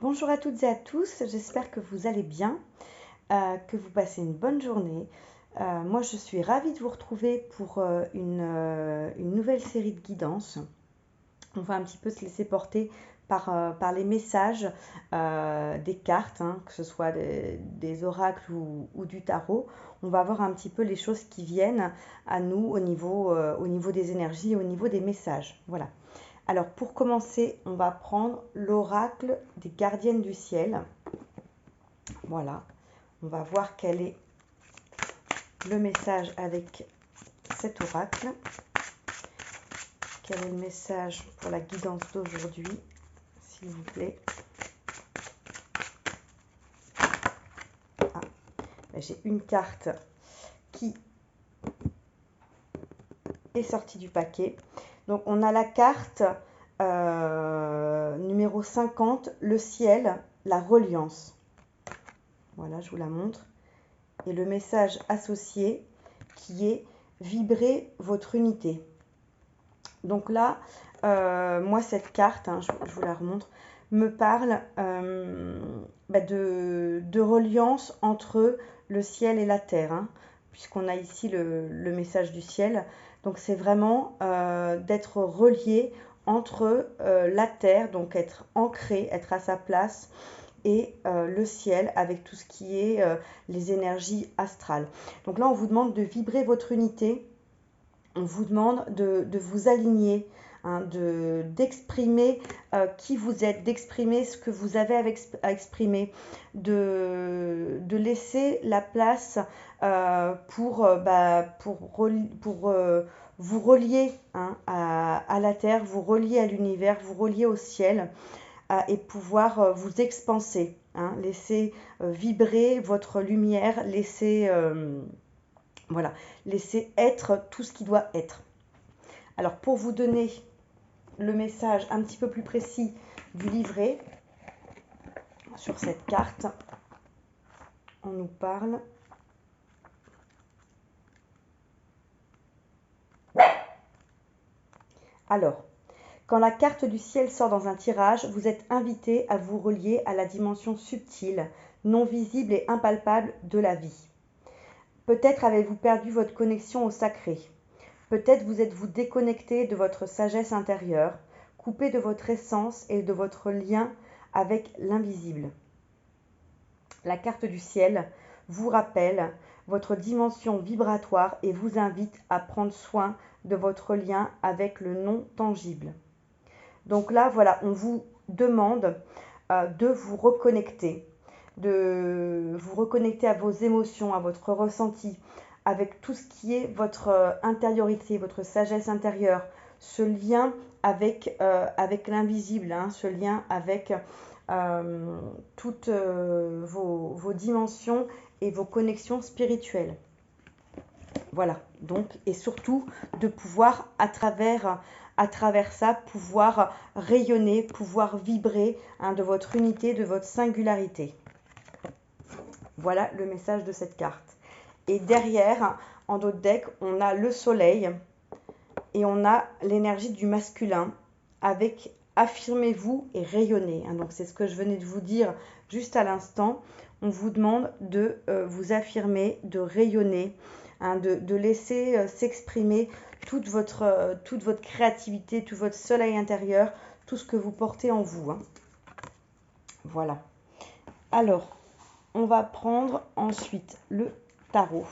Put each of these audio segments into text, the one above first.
Bonjour à toutes et à tous, j'espère que vous allez bien, que vous passez une bonne journée. Moi, je suis ravie de vous retrouver pour une nouvelle série de guidances. On va un petit peu se laisser porter par les messages des cartes, hein, que ce soit des oracles ou du tarot. On va voir un petit peu les choses qui viennent à nous au niveau des énergies, au niveau des messages. Voilà. Alors pour commencer, on va prendre l'oracle des gardiennes du ciel. Voilà, on va voir quel est le message avec cet oracle. Quel est le message pour la guidance d'aujourd'hui, s'il vous plaît. Ah, j'ai une carte qui est sortie du paquet. Donc on a la carte numéro 50, le ciel, la reliance. Voilà, je vous la montre. Et le message associé qui est vibrer votre unité. Donc là, moi, cette carte, hein, je vous la remontre, me parle de reliance entre le ciel et la terre, hein, puisqu'on a ici le message du ciel. Donc c'est vraiment d'être relié entre la terre, donc être ancré, être à sa place, et le ciel avec tout ce qui est les énergies astrales. Donc là, on vous demande de vibrer votre unité, on vous demande de vous aligner, hein, d'exprimer qui vous êtes, d'exprimer ce que vous avez à exprimer, de laisser la place pour vous relier, hein, à la terre, vous relier à l'univers, vous relier au ciel, et pouvoir vous expanser, hein, laisser vibrer votre lumière, voilà, laisser être tout ce qui doit être. Alors pour vous donner le message un petit peu plus précis du livret, sur cette carte, on nous parle. Alors, quand la carte du ciel sort dans un tirage, vous êtes invité à vous relier à la dimension subtile, non visible et impalpable de la vie. Peut-être avez-vous perdu votre connexion au sacré. Peut-être vous êtes-vous déconnecté de votre sagesse intérieure, coupé de votre essence et de votre lien avec l'invisible. La carte du ciel vous rappelle votre dimension vibratoire et vous invite à prendre soin de votre lien avec le non tangible. Donc là, voilà, on vous demande de vous reconnecter, à vos émotions, à votre ressenti, avec tout ce qui est votre intériorité, votre sagesse intérieure, ce lien avec l'invisible, hein, ce lien avec toutes vos dimensions et vos connexions spirituelles. Voilà, donc, et surtout de pouvoir, à travers ça, pouvoir rayonner, pouvoir vibrer, hein, de votre unité, de votre singularité. Voilà le message de cette carte. Et derrière, en d'autres decks, on a le soleil et on a l'énergie du masculin avec affirmez-vous et rayonnez. Donc c'est ce que je venais de vous dire juste à l'instant. On vous demande de vous affirmer, de rayonner, hein, de laisser s'exprimer toute votre créativité, tout votre soleil intérieur, tout ce que vous portez en vous, hein. Voilà. Alors, on va prendre ensuite le tarot.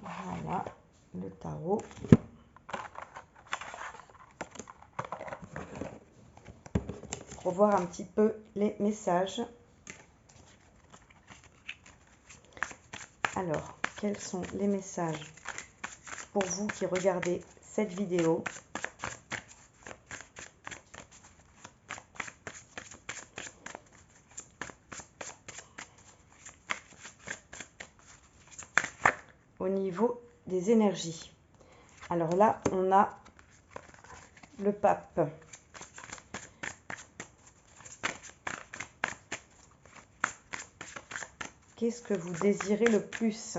Voilà, le tarot. Pour voir un petit peu les messages. Alors, quels sont les messages pour vous qui regardez cette vidéo? Au niveau des énergies. Alors là, on a le pape. Qu'est-ce que vous désirez le plus?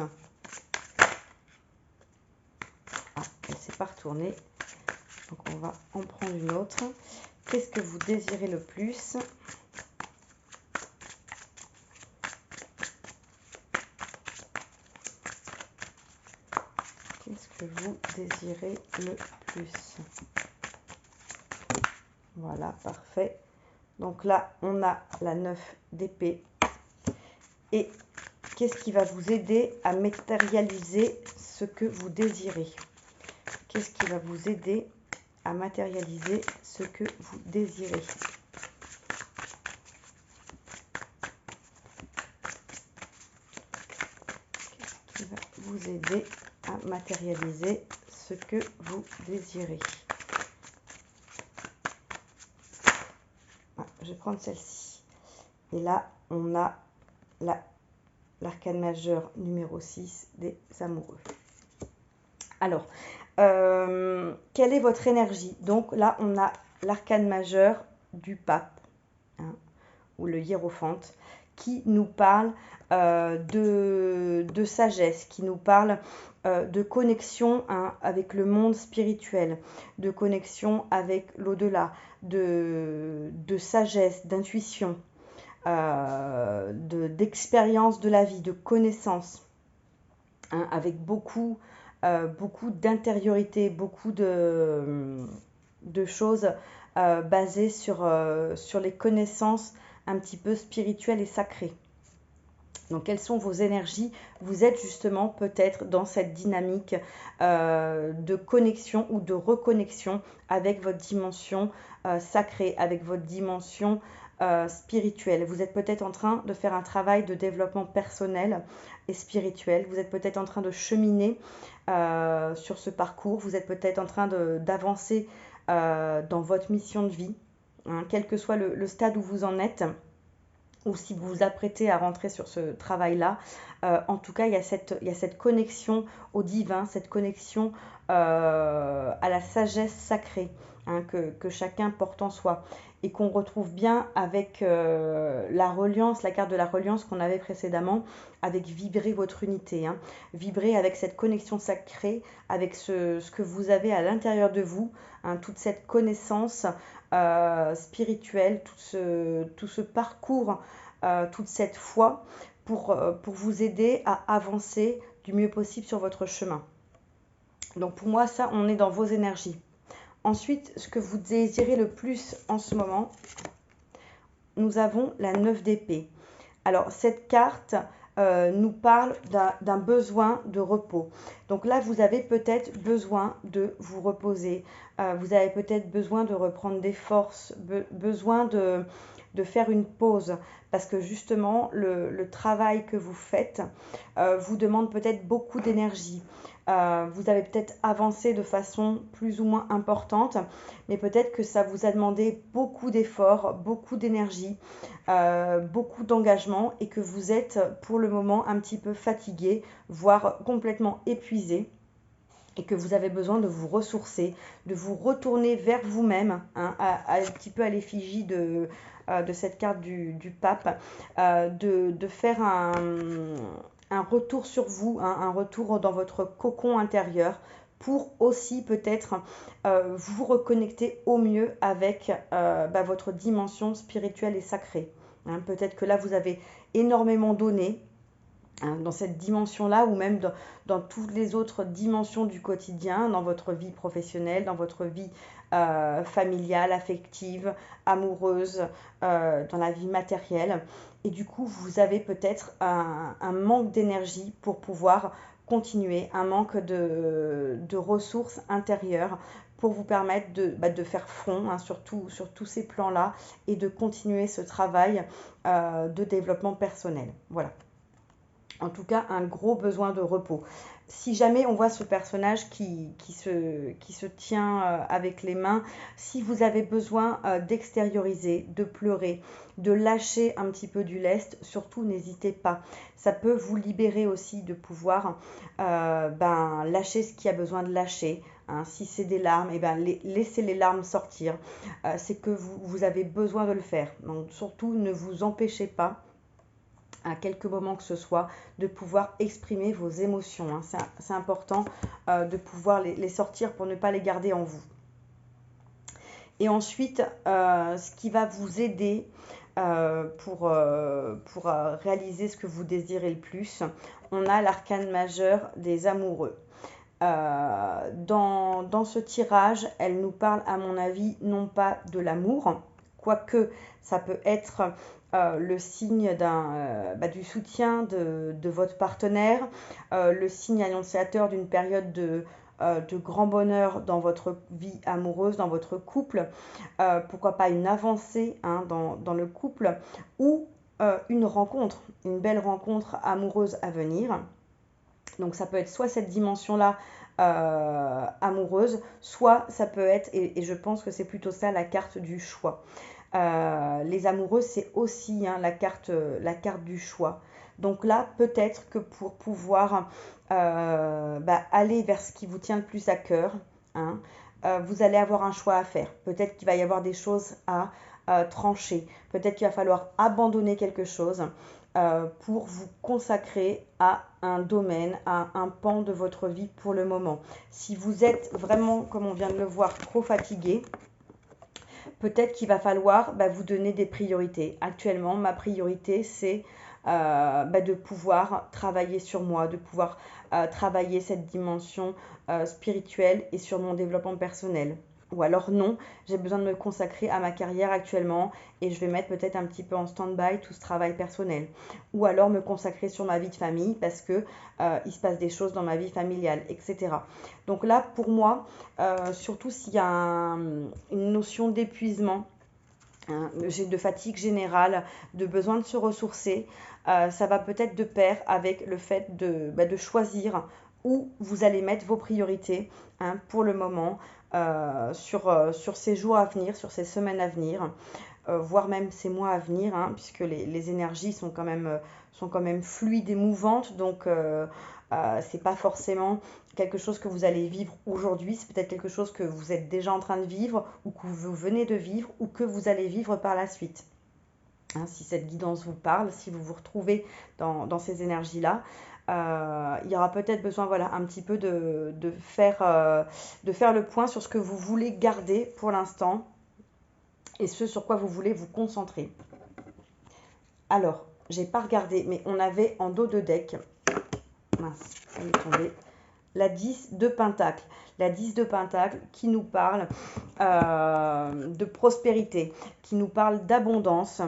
Ah, elle ne s'est pas retournée. Donc on va en prendre une autre. qu'est-ce que vous désirez le plus? Qu'est-ce que vous désirez le plus? Voilà, parfait. Donc là, on a la 9 d'épée. Et qu'est-ce qui va vous aider à matérialiser ce que vous désirez? Qu'est-ce qui va vous aider à matérialiser ce que vous désirez? Qu'est-ce qui va vous aider à matérialiser ce que vous désirez? Ah, je vais prendre celle-ci. Et là, on a l'arcane majeur numéro 6 des amoureux. Alors, quelle est votre énergie? Donc là, on a l'arcane majeur du pape, hein, ou le hiérophante, qui nous parle de sagesse, qui nous parle de connexion, hein, avec le monde spirituel, de connexion avec l'au-delà, de sagesse, d'intuition, d'expérience de la vie, de connaissance, hein, avec beaucoup d'intériorité, beaucoup de choses basées sur les connaissances un petit peu spirituelles et sacrées. Donc, quelles sont vos énergies? Vous êtes justement peut-être dans cette dynamique de connexion ou de reconnexion avec votre dimension sacrée, avec votre dimension spirituelle. Vous êtes peut-être en train de faire un travail de développement personnel et spirituel. Vous êtes peut-être en train de cheminer sur ce parcours. Vous êtes peut-être en train d'avancer dans votre mission de vie, hein, quel que soit le stade où vous en êtes, ou si vous vous apprêtez à rentrer sur ce travail-là. En tout cas, il y a cette connexion au divin, cette connexion à la sagesse sacrée, hein, que chacun porte en soi, et qu'on retrouve bien avec la reliance, la carte de la reliance qu'on avait précédemment, avec vibrer votre unité, hein. Vibrer avec cette connexion sacrée, avec ce que vous avez à l'intérieur de vous, hein, toute cette connaissance spirituelle, tout ce parcours, toute cette foi pour vous aider à avancer du mieux possible sur votre chemin. Donc pour moi, ça, on est dans vos énergies. Ensuite, ce que vous désirez le plus en ce moment, nous avons la 9 d'épée. Alors, cette carte nous parle d'un besoin de repos. Donc là, vous avez peut-être besoin de vous reposer. Vous avez peut-être besoin de reprendre des forces, besoin de faire une pause. Parce que justement, le travail que vous faites vous demande peut-être beaucoup d'énergie. Vous avez peut-être avancé de façon plus ou moins importante, mais peut-être que ça vous a demandé beaucoup d'efforts, beaucoup d'énergie, beaucoup d'engagement, et que vous êtes pour le moment un petit peu fatigué, voire complètement épuisé, et que vous avez besoin de vous ressourcer, de vous retourner vers vous-même, hein, un petit peu à l'effigie de cette carte du pape, de faire un retour sur vous, hein, un retour dans votre cocon intérieur, pour aussi peut-être vous reconnecter au mieux avec votre dimension spirituelle et sacrée, hein. Peut-être que là, vous avez énormément donné, hein, dans cette dimension-là, ou même dans toutes les autres dimensions du quotidien, dans votre vie professionnelle, dans votre vie familiale, affective, amoureuse, dans la vie matérielle. Et du coup, vous avez peut-être un manque d'énergie pour pouvoir continuer, un manque de ressources intérieures pour vous permettre de faire front, hein, sur tous ces plans-là, et de continuer ce travail de développement personnel. Voilà. En tout cas, un gros besoin de repos. Si jamais on voit ce personnage qui se tient avec les mains, si vous avez besoin d'extérioriser, de pleurer, de lâcher un petit peu du lest, surtout n'hésitez pas. Ça peut vous libérer aussi de pouvoir lâcher ce qui a besoin de lâcher, hein. Si c'est des larmes, laissez les larmes sortir. C'est que vous avez besoin de le faire. Donc surtout, ne vous empêchez pas, à quelques moments que ce soit, de pouvoir exprimer vos émotions, hein. C'est important de pouvoir les sortir pour ne pas les garder en vous. Et ensuite, ce qui va vous aider pour réaliser ce que vous désirez le plus, on a l'arcane majeur des amoureux. Dans ce tirage, elle nous parle, à mon avis, non pas de l'amour, quoique ça peut être le signe du soutien de votre partenaire, le signe annonciateur d'une période de grand bonheur dans votre vie amoureuse, dans votre couple, pourquoi pas une avancée hein, dans le couple, ou une rencontre, une belle rencontre amoureuse à venir. Donc ça peut être soit cette dimension-là amoureuse, soit ça peut être, et je pense que c'est plutôt ça la carte du choix. Les amoureux, c'est aussi hein, la carte du choix. Donc là, peut-être que pour pouvoir aller vers ce qui vous tient le plus à cœur, hein, vous allez avoir un choix à faire. Peut-être qu'il va y avoir des choses à trancher. Peut-être qu'il va falloir abandonner quelque chose pour vous consacrer à un domaine, à un pan de votre vie pour le moment. Si vous êtes vraiment, comme on vient de le voir, trop fatigué, peut-être qu'il va falloir vous donner des priorités. Actuellement, ma priorité, c'est de pouvoir travailler sur moi, de pouvoir travailler cette dimension spirituelle et sur mon développement personnel. Ou alors non, j'ai besoin de me consacrer à ma carrière actuellement et je vais mettre peut-être un petit peu en stand-by tout ce travail personnel. Ou alors me consacrer sur ma vie de famille parce que il se passe des choses dans ma vie familiale, etc. Donc là, pour moi, surtout s'il y a une notion d'épuisement, hein, de fatigue générale, de besoin de se ressourcer, ça va peut-être de pair avec le fait de choisir où vous allez mettre vos priorités hein, pour le moment, sur ces jours à venir, sur ces semaines à venir, voire même ces mois à venir, hein, puisque les énergies sont quand même fluides et mouvantes, donc c'est pas forcément quelque chose que vous allez vivre aujourd'hui, c'est peut-être quelque chose que vous êtes déjà en train de vivre, ou que vous venez de vivre, ou que vous allez vivre par la suite. Hein, si cette guidance vous parle, si vous vous retrouvez dans ces énergies-là, il y aura peut-être besoin voilà, un petit peu de faire le point sur ce que vous voulez garder pour l'instant et ce sur quoi vous voulez vous concentrer. Alors, j'ai pas regardé, mais on avait en dos de deck, mince, elle est tombée, la 10 de Pentacle. La 10 de Pentacle qui nous parle de prospérité, qui nous parle d'abondance,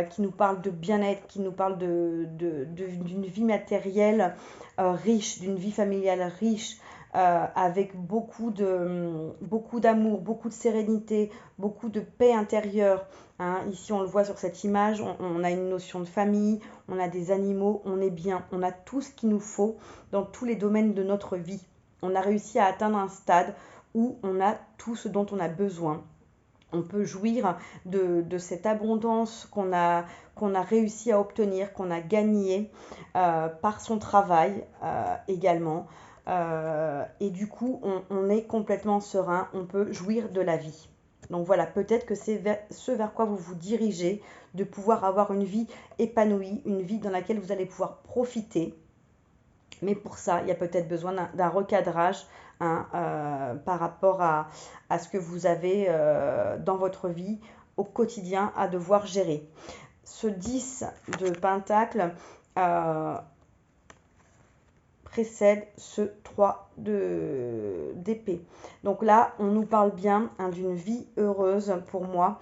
qui nous parle de bien-être, qui nous parle d'une vie matérielle riche, d'une vie familiale riche, avec beaucoup d'amour, beaucoup de sérénité, beaucoup de paix intérieure. Hein. Ici, on le voit sur cette image, on a une notion de famille, on a des animaux, on est bien, on a tout ce qu'il nous faut dans tous les domaines de notre vie. On a réussi à atteindre un stade où on a tout ce dont on a besoin. On peut jouir de cette abondance qu'on a réussi à obtenir, qu'on a gagné par son travail également. Et du coup, on est complètement serein, on peut jouir de la vie. Donc voilà, peut-être que c'est ce vers quoi vous vous dirigez, de pouvoir avoir une vie épanouie, une vie dans laquelle vous allez pouvoir profiter. Mais pour ça, il y a peut-être besoin d'un recadrage hein, par rapport à ce que vous avez dans votre vie au quotidien à devoir gérer. Ce 10 de Pentacle précède ce 3 d'épée. Donc là, on nous parle bien hein, d'une vie heureuse pour moi,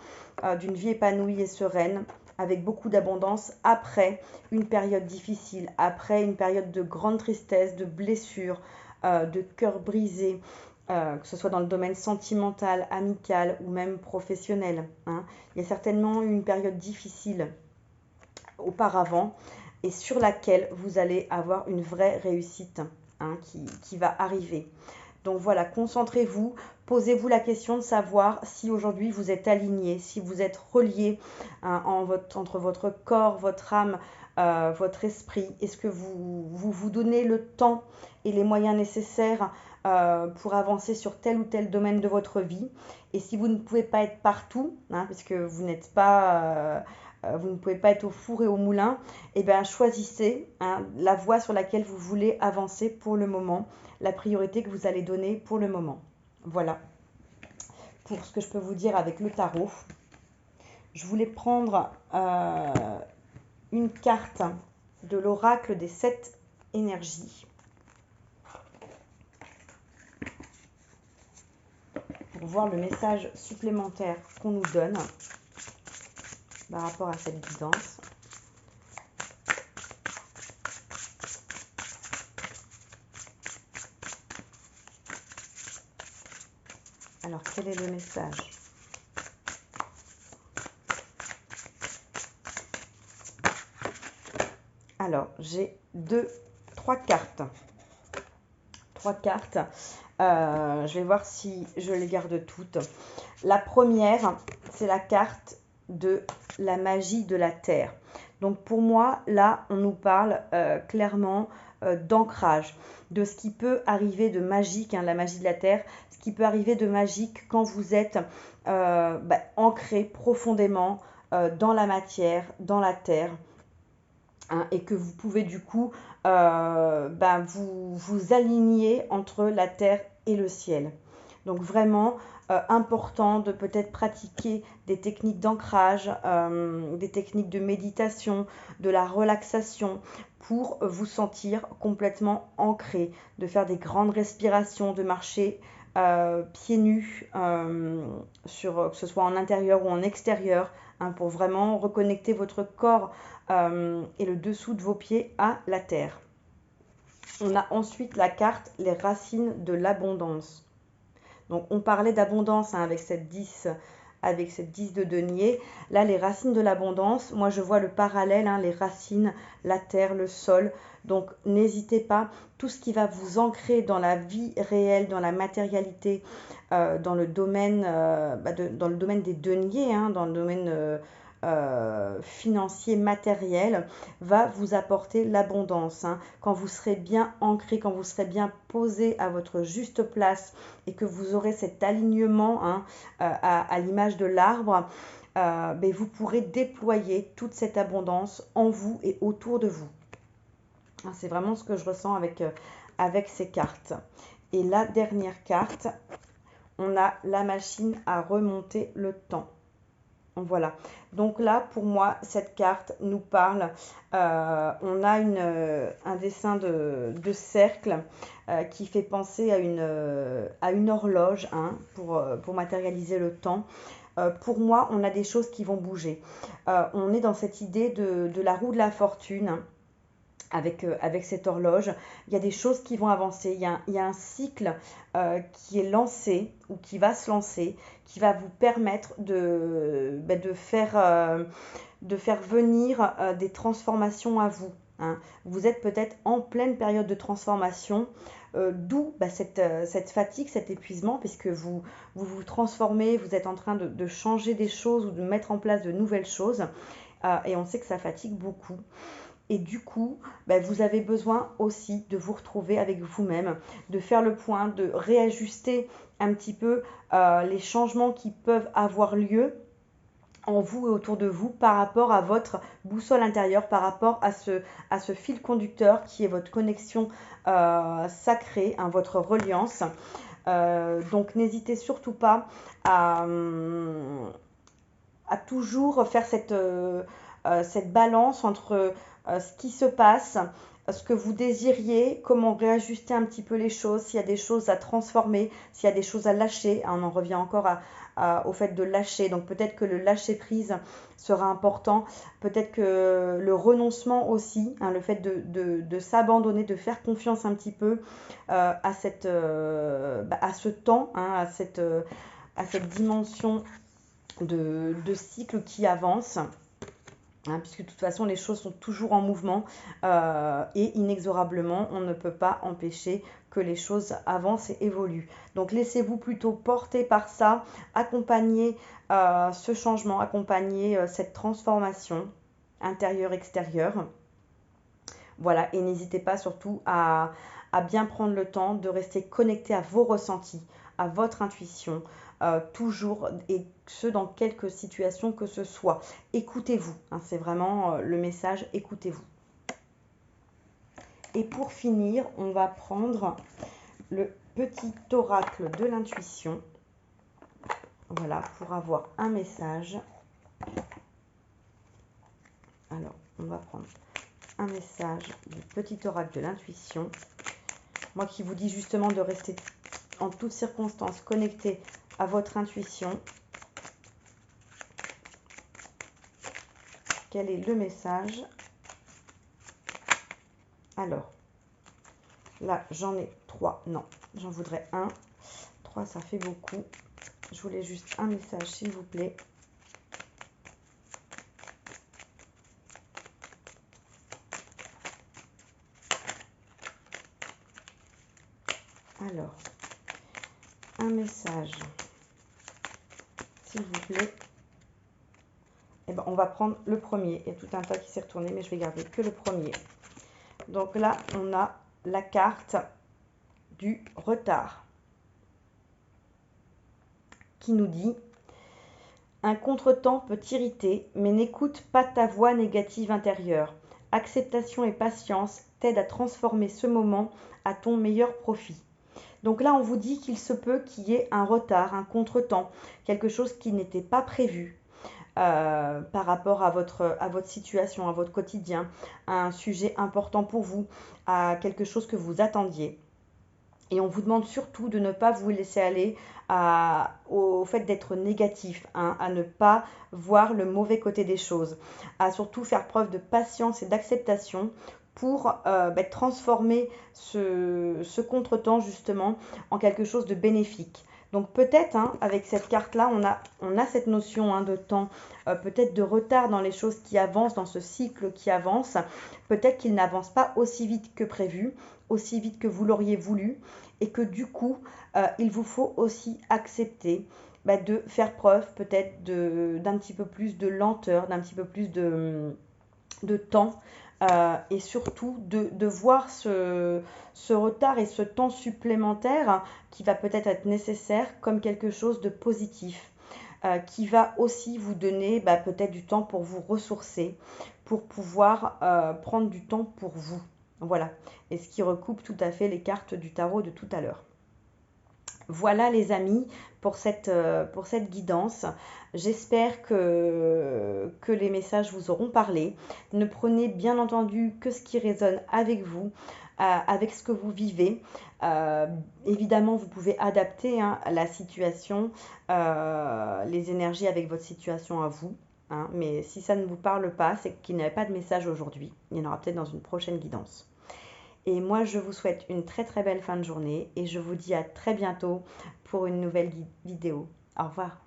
d'une vie épanouie et sereine, avec beaucoup d'abondance après une période difficile, après une période de grande tristesse, de blessures, de cœur brisé, que ce soit dans le domaine sentimental, amical ou même professionnel. Hein. Il y a certainement eu une période difficile auparavant et sur laquelle vous allez avoir une vraie réussite hein, qui va arriver. Donc voilà, concentrez-vous, posez-vous la question de savoir si aujourd'hui vous êtes aligné, si vous êtes relié hein, entre votre corps, votre âme, votre esprit. Est-ce que vous donnez le temps et les moyens nécessaires pour avancer sur tel ou tel domaine de votre vie? Et si vous ne pouvez pas être partout, hein, parce que vous n'êtes pas... vous ne pouvez pas être au four et au moulin, et bien choisissez hein, la voie sur laquelle vous voulez avancer pour le moment, la priorité que vous allez donner pour le moment. Voilà. pour ce que je peux vous dire avec le tarot. Je voulais prendre une carte de l'oracle des 7 énergies pour voir le message supplémentaire qu'on nous donne par rapport à cette guidance. Alors, quel est le message? Alors, j'ai trois cartes. Trois cartes. Je vais voir si je les garde toutes. La première, c'est la carte de la magie de la Terre. Donc pour moi, là, on nous parle clairement d'ancrage, de ce qui peut arriver de magique, hein, la magie de la Terre, ce qui peut arriver de magique quand vous êtes ancré profondément dans la matière, dans la Terre. Hein, et que vous pouvez du coup vous aligner entre la terre et le ciel. Donc vraiment important de peut-être pratiquer des techniques d'ancrage, des techniques de méditation, de la relaxation pour vous sentir complètement ancré, de faire des grandes respirations, de marcher pieds nus, que ce soit en intérieur ou en extérieur, hein, pour vraiment reconnecter votre corps et le dessous de vos pieds à la terre. On a ensuite la carte les racines de l'abondance. Donc on parlait d'abondance hein, avec cette 10 de denier. Là, les racines de l'abondance, moi je vois le parallèle, hein, les racines, la terre, le sol. Donc n'hésitez pas, tout ce qui va vous ancrer dans la vie réelle, dans la matérialité, dans le domaine des deniers, hein, dans le domaine financier, matériel, va vous apporter l'abondance. Hein. Quand vous serez bien ancré, quand vous serez bien posé à votre juste place et que vous aurez cet alignement hein, à l'image de l'arbre, vous pourrez déployer toute cette abondance en vous et autour de vous. Hein, c'est vraiment ce que je ressens avec ces cartes. Et la dernière carte, on a la machine à remonter le temps. Voilà, donc là pour moi cette carte nous parle, on a un dessin de cercle qui fait penser à une horloge hein, pour matérialiser le temps. Pour moi on a des choses qui vont bouger, on est dans cette idée de la roue de la fortune. Hein, avec cette horloge, il y a des choses qui vont avancer, il y a un cycle qui est lancé ou qui va se lancer, qui va vous permettre de faire venir des transformations à vous. Hein. Vous êtes peut-être en pleine période de transformation, d'où cette fatigue, cet épuisement, puisque vous transformez, vous êtes en train de changer des choses ou de mettre en place de nouvelles choses, et on sait que ça fatigue beaucoup. Et du coup, vous avez besoin aussi de vous retrouver avec vous-même, de faire le point, de réajuster un petit peu les changements qui peuvent avoir lieu en vous et autour de vous par rapport à votre boussole intérieure, par rapport à ce fil conducteur qui est votre connexion sacrée, hein, votre reliance. Donc n'hésitez surtout pas à toujours faire cette balance entre ce qui se passe, ce que vous désiriez, comment réajuster un petit peu les choses, s'il y a des choses à transformer, s'il y a des choses à lâcher. On en revient encore au fait de lâcher. Donc peut-être que le lâcher prise sera important, peut-être que le renoncement aussi, hein, le fait de s'abandonner, de faire confiance un petit peu à ce temps, hein, à cette dimension de cycle qui avance. Hein, puisque de toute façon les choses sont toujours en mouvement et inexorablement on ne peut pas empêcher que les choses avancent et évoluent. Donc laissez-vous plutôt porter par ça, accompagner ce changement, accompagner cette transformation intérieure-extérieure. Voilà, et n'hésitez pas surtout à bien prendre le temps de rester connecté à vos ressentis, à votre intuition, toujours, et ce dans quelque situation que ce soit. Écoutez-vous, hein, c'est vraiment le message, écoutez-vous. Et pour finir, on va prendre le petit oracle de l'intuition Voilà, pour avoir un message. Alors, on va prendre un message du petit oracle de l'intuition. Moi qui vous dis justement de rester en toutes circonstances connecté à votre intuition. Quel est le message? Alors, là, j'en ai 3. Non, j'en voudrais un. 3, ça fait beaucoup. Je voulais juste un message, s'il vous plaît. Alors, un message, s'il vous plaît. Eh ben, on va prendre le premier. Il y a tout un tas qui s'est retourné, mais je vais garder que le premier. Donc là, on a la carte du retard qui nous dit: un contretemps peut t'irriter, mais n'écoute pas ta voix négative intérieure. Acceptation et patience t'aident à transformer ce moment à ton meilleur profit. Donc là, on vous dit qu'il se peut qu'il y ait un retard, un contretemps, quelque chose qui n'était pas prévu par rapport à votre situation, à votre quotidien, à un sujet important pour vous, à quelque chose que vous attendiez. Et on vous demande surtout de ne pas vous laisser aller au fait d'être négatif, hein, à ne pas voir le mauvais côté des choses, à surtout faire preuve de patience et d'acceptation pour transformer ce contretemps justement en quelque chose de bénéfique. Donc peut-être hein, avec cette carte-là, on a cette notion hein, de temps, peut-être de retard dans les choses qui avancent, dans ce cycle qui avance. Peut-être qu'il n'avance pas aussi vite que prévu, aussi vite que vous l'auriez voulu, et que du coup, il vous faut aussi accepter de faire preuve peut-être d'un petit peu plus de lenteur, d'un petit peu plus de temps, et surtout de voir ce retard et ce temps supplémentaire qui va peut-être être nécessaire comme quelque chose de positif, qui va aussi vous donner peut-être du temps pour vous ressourcer, pour pouvoir prendre du temps pour vous. Voilà, et ce qui recoupe tout à fait les cartes du tarot de tout à l'heure. Voilà les amis pour cette guidance. J'espère que les messages vous auront parlé. Ne prenez bien entendu que ce qui résonne avec vous, avec ce que vous vivez. Évidemment, vous pouvez adapter hein, la situation, les énergies avec votre situation à vous. Hein, mais si ça ne vous parle pas, c'est qu'il n'y avait pas de message aujourd'hui. Il y en aura peut-être dans une prochaine guidance. Et moi, je vous souhaite une très très belle fin de journée et je vous dis à très bientôt pour une nouvelle vidéo. Au revoir.